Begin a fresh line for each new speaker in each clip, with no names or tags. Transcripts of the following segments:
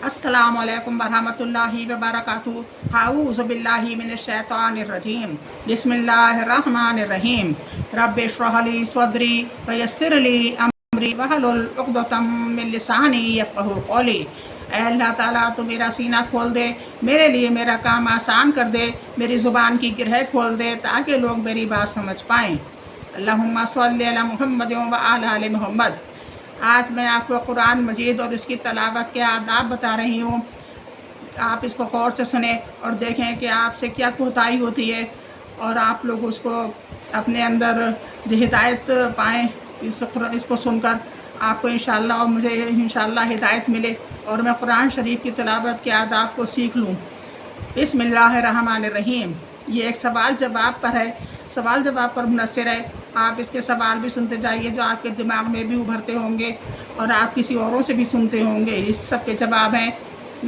السلام علیکم ورحمۃ اللہ وبرکاتہ۔ اعوذ باللہ من الشیطان الرجیم، بسم اللہ الرحمن الرحیم۔ رب اشرح لی صدری ویسر لی امری واحلل عقدۃ من لسانی یفقہوا قولی۔ اے اللہ تعالیٰ تو میرا سینہ کھول دے، میرے لیے میرا کام آسان کر دے، میری زبان کی گرہ کھول دے تاکہ لوگ میری بات سمجھ پائیں۔ اللہم صلی علی محمد و علی آل محمد۔ آج میں آپ کو قرآن مجید اور اس کی تلاوت کے آداب بتا رہی ہوں۔ آپ اس کو غور سے سنیں اور دیکھیں کہ آپ سے کیا کوتاہی ہوتی ہے، اور آپ لوگ اس کو اپنے اندر ہدایت پائیں۔ اس کو سن کر آپ کو انشاءاللہ اور مجھے انشاءاللہ ہدایت ملے اور میں قرآن شریف کی تلاوت کے آداب کو سیکھ لوں۔ بسم اللہ الرحمن الرحیم۔ یہ ایک سوال جواب پر ہے، سوال جواب پر منحصر ہے۔ آپ اس کے سوال بھی سنتے جائیے جو آپ کے دماغ میں بھی ابھرتے ہوں گے اور آپ کسی اوروں سے بھی سنتے ہوں گے۔ اس سب کے جواب ہیں۔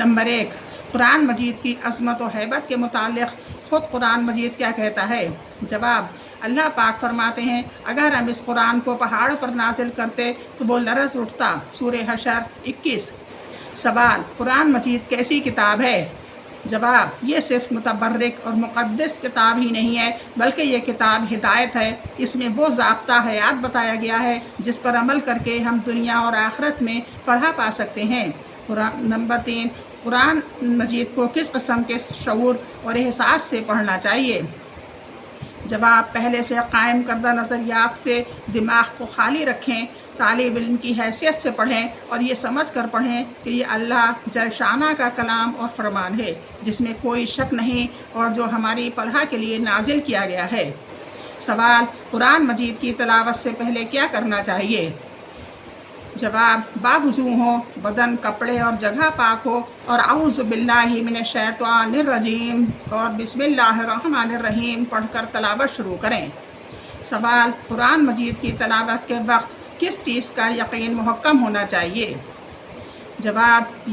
نمبر 1، قرآن مجید کی عظمت و ہیبت کے متعلق خود قرآن مجید کیا کہتا ہے؟ جواب، اللہ پاک فرماتے ہیں اگر ہم اس قرآن کو پہاڑ پر نازل کرتے تو وہ لرز اٹھتا۔ سورہ حشر 21۔ سوال، قرآن مجید کیسی کتاب ہے؟ جواب، یہ صرف متبرک اور مقدس کتاب ہی نہیں ہے بلکہ یہ کتاب ہدایت ہے۔ اس میں وہ ضابطہ حیات بتایا گیا ہے جس پر عمل کر کے ہم دنیا اور آخرت میں فلاح پا سکتے ہیں۔ نمبر 3، قرآن مجید کو کس قسم کے شعور اور احساس سے پڑھنا چاہیے؟ جواب، پہلے سے قائم کردہ نظریات سے دماغ کو خالی رکھیں، طالب علم کی حیثیت سے پڑھیں اور یہ سمجھ کر پڑھیں کہ یہ اللہ جل شانہ کا کلام اور فرمان ہے جس میں کوئی شک نہیں اور جو ہماری فلاح کے لیے نازل کیا گیا ہے۔ سوال، قرآن مجید کی تلاوت سے پہلے کیا کرنا چاہیے؟ جواب، باوضو ہو، بدن، کپڑے اور جگہ پاک ہو اور اعوذ باللہ من الشیطان الرجیم اور بسم اللہ الرحمن الرحیم پڑھ کر تلاوت شروع کریں۔ سوال، قرآن مجید کی تلاوت کے وقت کس چیز کا یقین محکم ہونا چاہیے؟ جواب،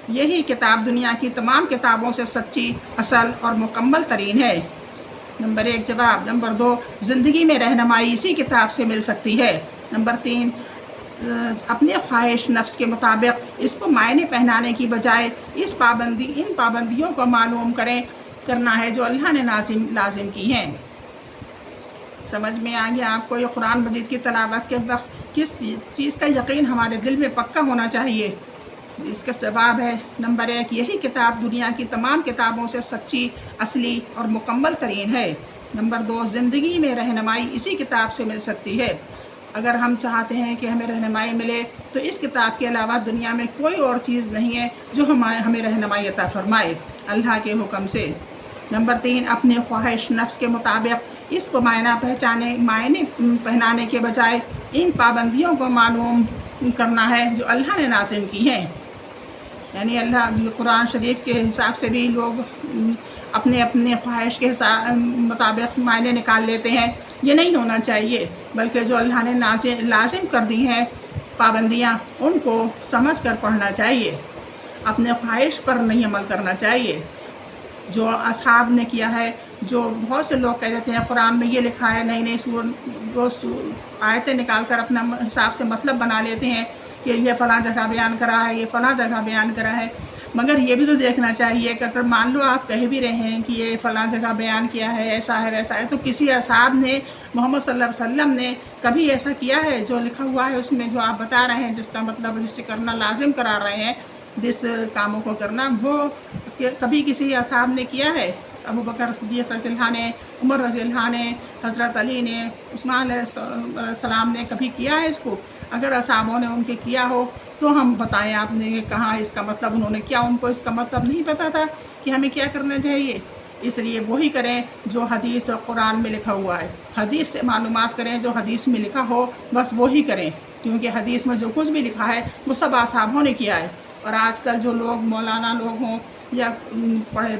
یہی کتاب دنیا کی تمام کتابوں سے سچی، اصل اور مکمل ترین ہے۔ نمبر 1 جواب۔ نمبر 2، زندگی میں رہنمائی اسی کتاب سے مل سکتی ہے۔ نمبر 3، اپنے خواہش نفس کے مطابق اس کو معنی پہنانے کی بجائے ان پابندیوں کو معلوم کرنا ہے جو اللہ نے لازم کی ہیں۔ سمجھ میں آ گیا آپ کو؟ یہ قرآن مجید کی تلاوت کے وقت کس چیز کا یقین ہمارے دل میں پکا ہونا چاہیے؟ اس کا جواب ہے نمبر 1، یہی کتاب دنیا کی تمام کتابوں سے سچی، اصلی اور مکمل ترین ہے۔ نمبر 2، زندگی میں رہنمائی اسی کتاب سے مل سکتی ہے۔ اگر ہم چاہتے ہیں کہ ہمیں رہنمائی ملے تو اس کتاب کے علاوہ دنیا میں کوئی اور چیز نہیں ہے جو ہمیں رہنمائی عطا فرمائے اللہ کے حکم سے۔ نمبر 3، اپنے خواہش نفس کے مطابق اس کو معنی پہنانے کے بجائے ان پابندیوں کو معلوم کرنا ہے جو اللہ نے لازم کی ہیں۔ یعنی اللہ قرآن شریف کے حساب سے بھی لوگ اپنے خواہش کے مطابق معنی نکال لیتے ہیں۔ یہ نہیں ہونا چاہیے، بلکہ جو اللہ نے لازم کر دی ہیں پابندیاں ان کو سمجھ کر پڑھنا چاہیے۔ اپنے خواہش پر نہیں عمل کرنا چاہیے جو اصحاب نے کیا ہے۔ جو بہت سے لوگ کہہ دیتے ہیں قرآن میں یہ لکھا ہے، نئی آیتیں نکال کر اپنا حساب سے مطلب بنا لیتے ہیں کہ یہ فلاں جگہ بیان کرا ہے، یہ فلاں جگہ بیان کرا ہے۔ مگر یہ بھی تو دیکھنا چاہیے کہ اگر مان لو آپ کہہ بھی رہے ہیں کہ یہ فلاں جگہ بیان کیا ہے، ایسا ہے ویسا ہے، تو کسی اصحاب نے، محمد صلی اللہ علیہ وسلم نے کبھی ایسا کیا ہے؟ جو لکھا ہوا ہے اس میں جو آپ بتا رہے ہیں، جس کا مطلب جس سے کرنا لازم کرا رہے ہیں، جس کاموں کو کرنا، وہ کبھی کسی اصحاب نے کیا ہے؟ ابو بکر صدیق رضی اللہ نے، عمر رضی اللہ نے، حضرت علی نے، عثمان علیہ السلام نے کبھی کیا ہے اس کو؟ اگر اصحابوں نے ان کے کیا ہو تو ہم بتائیں آپ نے کہاں اس کا مطلب انہوں نے کیا، ان کو اس کا مطلب نہیں پتہ تھا کہ ہمیں کیا کرنا چاہیے۔ اس لیے وہی کریں جو حدیث اور قرآن میں لکھا ہوا ہے۔ حدیث سے معلومات کریں، جو حدیث میں لکھا ہو بس وہی کریں، کیونکہ حدیث میں جو کچھ بھی لکھا ہے وہ سب اصحابوں نے کیا ہے۔ اور آج کل جو لوگ مولانا لوگ ہوں یا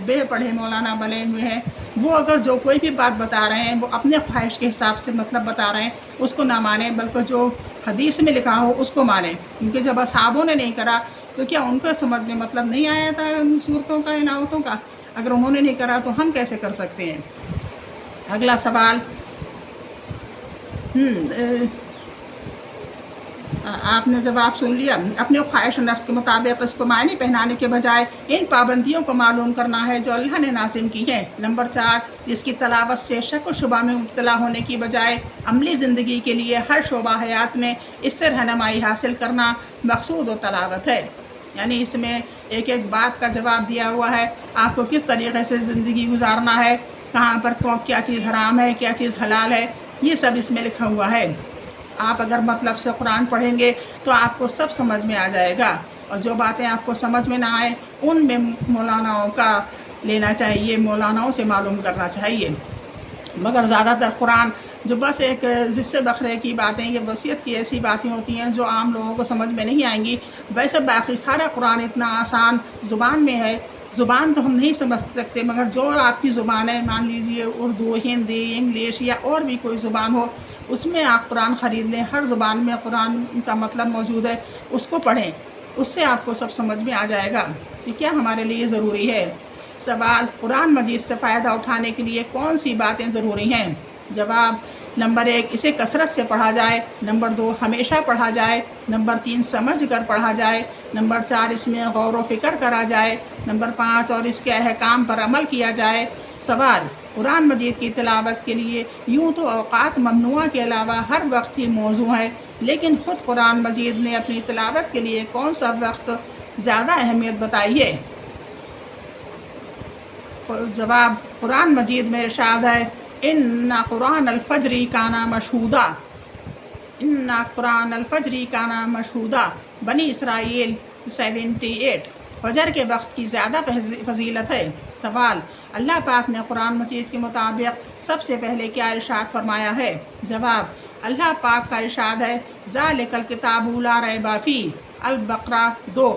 بے پڑھے مولانا بنے ہوئے ہیں، وہ اگر جو کوئی بھی بات بتا رہے ہیں وہ اپنے خواہش کے حساب سے مطلب بتا رہے ہیں، اس کو نہ مانیں، بلکہ جو حدیث میں لکھا ہو اس کو مانیں، کیونکہ جب اصحابوں نے نہیں کرا تو کیا ان کو سمجھ میں مطلب نہیں آیا تھا ان صورتوں کا، ان آیتوں کا؟ اگر انہوں نے نہیں کرا تو ہم کیسے کر سکتے ہیں؟ اگلا سوال، آپ نے جواب سن لیا. اپنے خواہش و نفس کے مطابق اس کو معنی پہنانے کے بجائے ان پابندیوں کو معلوم کرنا ہے جو اللہ نے نازم کی ہیں. نمبر 4، جس کی تلاوت سے شک و شبہ میں مبتلا ہونے کی بجائے عملی زندگی کے لیے ہر شعبہ حیات میں اس سے رہنمائی حاصل کرنا مقصود و تلاوت ہے. یعنی اس میں ایک ایک بات کا جواب دیا ہوا ہے. آپ کو کس طریقے سے زندگی گزارنا ہے، کہاں پر کیا چیز حرام ہے، کیا چیز حلال ہے، یہ سب اس میں لکھا ہوا ہے. آپ اگر مطلب سے قرآن پڑھیں گے تو آپ کو سب سمجھ میں آ جائے گا، اور جو باتیں آپ کو سمجھ میں نہ آئیں ان میں مولاناؤں کا لینا چاہیے، مولاناؤں سے معلوم کرنا چاہیے. مگر زیادہ تر قرآن جو بس ایک حصے بکھرے کی باتیں، یہ وصیت کی ایسی باتیں ہوتی ہیں جو عام لوگوں کو سمجھ میں نہیں آئیں گی. ویسے باقی سارا قرآن اتنا آسان زبان میں ہے. زبان تو ہم نہیں سمجھ سکتے، مگر جو آپ کی زبان ہے، مان لیجئے اردو، ہندی، انگلش یا اور بھی کوئی زبان ہو، اس میں آپ قرآن خرید لیں. ہر زبان میں قرآن کا مطلب موجود ہے، اس کو پڑھیں، اس سے آپ کو سب سمجھ میں آ جائے گا کہ کیا ہمارے لیے ضروری ہے. سوال: قرآن مجید سے فائدہ اٹھانے کے لیے کون سی باتیں ضروری ہیں؟ جواب: نمبر 1، اسے کثرت سے پڑھا جائے. نمبر 2، ہمیشہ پڑھا جائے. نمبر 3، سمجھ کر پڑھا جائے. نمبر 4، اس میں غور و فکر کرا جائے. نمبر 5، اور اس کے احکام پر عمل کیا جائے. سوال: قرآن مجید کی تلاوت کے لیے یوں تو اوقات ممنوعہ کے علاوہ ہر وقت ہی موزوں ہے، لیکن خود قرآن مجید نے اپنی تلاوت کے لیے کون سا وقت زیادہ اہمیت بتائی ہے؟ جواب: قرآن مجید میں ارشاد ہے: ان قرآن الفجر کان مشہودا. ان قرآن الفجر کان مشہودا. بنی اسرائیل 78. فجر کے وقت کی زیادہ فضیلت ہے. سوال: اللہ پاک نے قرآن مجید کے مطابق سب سے پہلے کیا ارشاد فرمایا ہے؟ جواب: اللہ پاک کا ارشاد ہے: ذالک الکتاب لا ریب فیہ. البقرہ 2.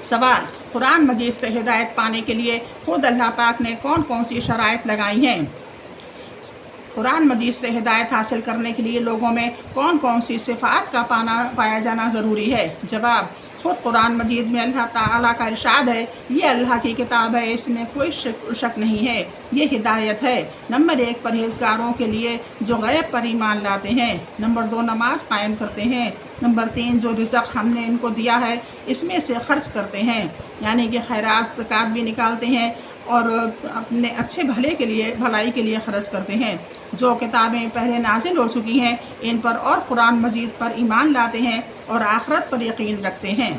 سوال: قرآن مجید سے ہدایت پانے کے لیے خود اللہ پاک نے کون کون سی شرائط لگائی ہیں؟ قرآن مجید سے ہدایت حاصل کرنے کے لیے لوگوں میں کون کون سی صفات کا پایا جانا ضروری ہے؟ جواب: خود قرآن مجید میں اللہ تعالیٰ کا ارشاد ہے: یہ اللہ کی کتاب ہے، اس میں کوئی شک نہیں ہے، یہ ہدایت ہے. نمبر 1، پرہیزگاروں کے لیے جو غیب پر ایمان لاتے ہیں. نمبر 2، نماز قائم کرتے ہیں. نمبر 3، جو رزق ہم نے ان کو دیا ہے اس میں سے خرچ کرتے ہیں، یعنی کہ خیرات زکوٰۃ بھی نکالتے ہیں اور اپنے اچھے بھلائی کے لیے خرچ کرتے ہیں. جو کتابیں پہلے نازل ہو چکی ہیں ان پر اور قرآن مجید پر ایمان لاتے ہیں اور آخرت پر یقین رکھتے ہیں.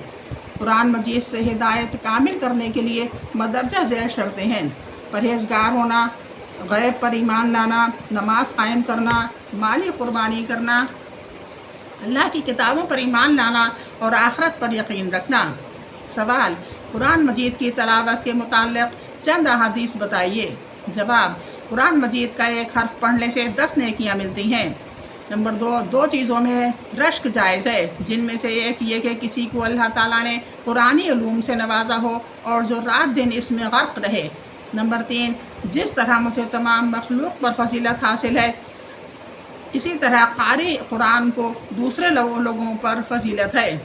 قرآن مجید سے ہدایت کامل کرنے کے لیے مدرجہ ذیل شرطیں ہیں: پرہیزگار ہونا، غیب پر ایمان لانا، نماز قائم کرنا، مالی قربانی کرنا، اللہ کی کتابوں پر ایمان لانا اور آخرت پر یقین رکھنا. سوال: قرآن مجید کی تلاوت کے متعلق چند احادیث بتائیے. جواب: قرآن مجید کا ایک حرف پڑھنے سے 10 نیکیاں ملتی ہیں. نمبر 2، دو چیزوں میں رشک جائز ہے، جن میں سے ایک یہ کہ کسی کو اللہ تعالیٰ نے قرآنی علوم سے نوازا ہو اور جو رات دن اس میں غرق رہے. نمبر 3، جس طرح مجھے تمام مخلوق پر فضیلت حاصل ہے، اسی طرح قاری قرآن کو دوسرے لوگوں پر فضیلت ہے.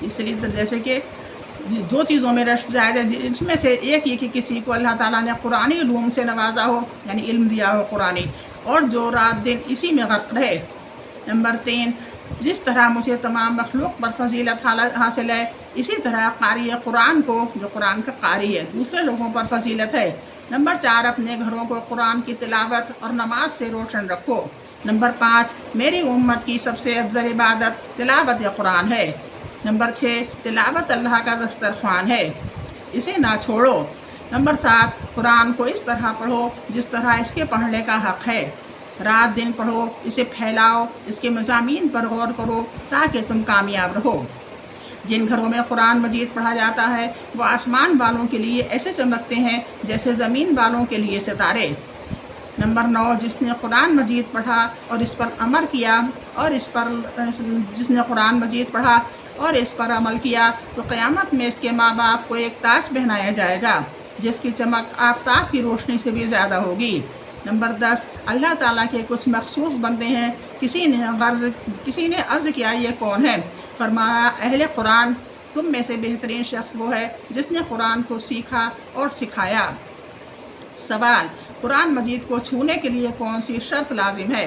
اس لیے جیسے کہ دو چیزوں میں رشک جائز ہے، جن میں سے ایک یہ کہ کسی کو اللہ تعالیٰ نے قرآنی علوم سے نوازا ہو، یعنی علم دیا ہو قرآنی، اور جو رات دن اسی میں غرق رہے. نمبر 3، جس طرح مجھے تمام مخلوق پر فضیلت حاصل ہے، اسی طرح قاری قرآن کو، جو قرآن کا قاری ہے، دوسرے لوگوں پر فضیلت ہے. نمبر 4، اپنے گھروں کو قرآن کی تلاوت اور نماز سے روشن رکھو. نمبر 5، میری امت کی سب سے افضل عبادت تلاوت قرآن ہے. نمبر 6، تلاوت اللہ کا دسترخوان ہے، اسے نہ چھوڑو. نمبر 7، قرآن کو اس طرح پڑھو جس طرح اس کے پڑھنے کا حق ہے. رات دن پڑھو، اسے پھیلاؤ، اس کے مضامین پر غور کرو تاکہ تم کامیاب رہو. جن گھروں میں قرآن مجید پڑھا جاتا ہے وہ آسمان والوں کے لیے ایسے چمکتے ہیں جیسے زمین والوں کے لیے ستارے. نمبر 9، جس نے قرآن مجید پڑھا اور اس پر عمل کیا جس نے قرآن مجید پڑھا اور اس پر عمل کیا تو قیامت میں اس کے ماں باپ کو ایک تاج پہنایا جائے گا جس کی چمک آفتاب کی روشنی سے بھی زیادہ ہوگی. نمبر 10، اللہ تعالیٰ کے کچھ مخصوص بندے ہیں. کسی نے عرض کیا یہ کون ہے؟ فرمایا اہل قرآن. تم میں سے بہترین شخص وہ ہے جس نے قرآن کو سیکھا اور سکھایا. سوال: قرآن مجید کو چھونے کے لیے کون سی شرط لازم ہے؟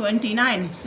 29,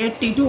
82।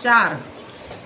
4।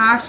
8,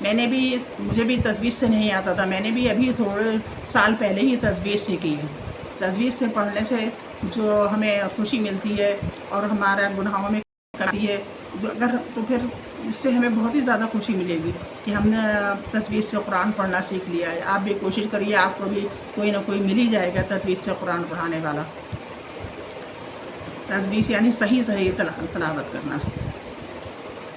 مجھے بھی تجوید سے نہیں آتا تھا، میں نے بھی ابھی تھوڑے سال پہلے ہی تجوید سے کی ہے۔ تجوید سے پڑھنے سے جو ہمیں خوشی ملتی ہے اور ہمارا گناہوں میں کرتی ہے، تو پھر اس سے ہمیں بہت ہی زیادہ خوشی ملے گی کہ ہم نے تجوید سے قرآن پڑھنا سیکھ لیا ہے۔ آپ بھی کوشش کریے، آپ کو بھی کوئی نہ کوئی مل ہی جائے گا تجوید سے قرآن پڑھانے والا۔ تجوید یعنی صحیح تلاوت کرنا۔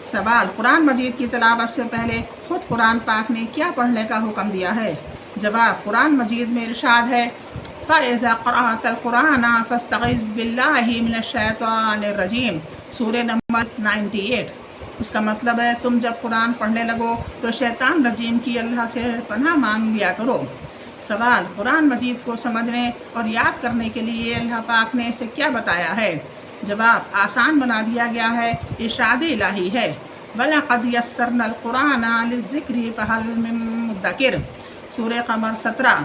سوال: قرآن مجید کی تلاوت سے پہلے خود قرآن پاک نے کیا پڑھنے کا حکم دیا ہے؟ جواب: قرآن مجید میں ارشاد ہے فَإِذَا قَرَأْتَ الْقُرْآنَ فَاسْتَعِذْ بِاللَّهِ مِنَ الشَّيْطَانِ الرَّجِيمِ، سورہ نمبر 98۔ اس کا مطلب ہے تم جب قرآن پڑھنے لگو تو شیطان رجیم کی اللہ سے پناہ مانگ لیا کرو۔ سوال: قرآن مجید کو سمجھنے اور یاد کرنے کے لیے اللہ پاک نے اسے کیا بتایا ہے؟ جواب: آسان بنا دیا گیا ہے، ارشاد الہی ہے وَلَقَدْ يَسَّرْنَا الْقُرْآنَ لِلذِّكْرِ فَهَلْ مِن مُّدَّكِرٍ، سورہ قمر 17۔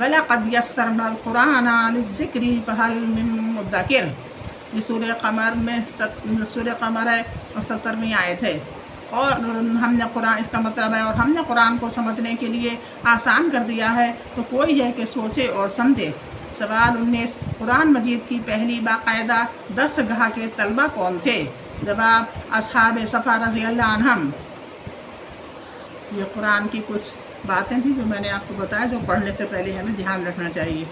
وَلَقَدْ يَسَّرْنَا الْقُرْآنَ لِلذِّكْرِ فَهَلْ مِن مُّدَّكِرٍ، یہ سورہ قمر ہے اور 70ویں آیت ہے۔ اور ہم نے قرآن، اس کا مطلب ہے اور ہم نے قرآن کو سمجھنے کے لیے آسان کر دیا ہے تو کوئی ہے کہ سوچے اور سمجھے۔ سوال 19: قرآن مجید کی پہلی باقاعدہ درس گاہ کے طلبہ کون تھے؟ جواب: اصحاب صفا رضی اللہ عنہم۔ یہ قرآن کی کچھ باتیں تھیں جو میں نے آپ کو بتایا، جو پڑھنے سے پہلے ہمیں دھیان رکھنا چاہیے۔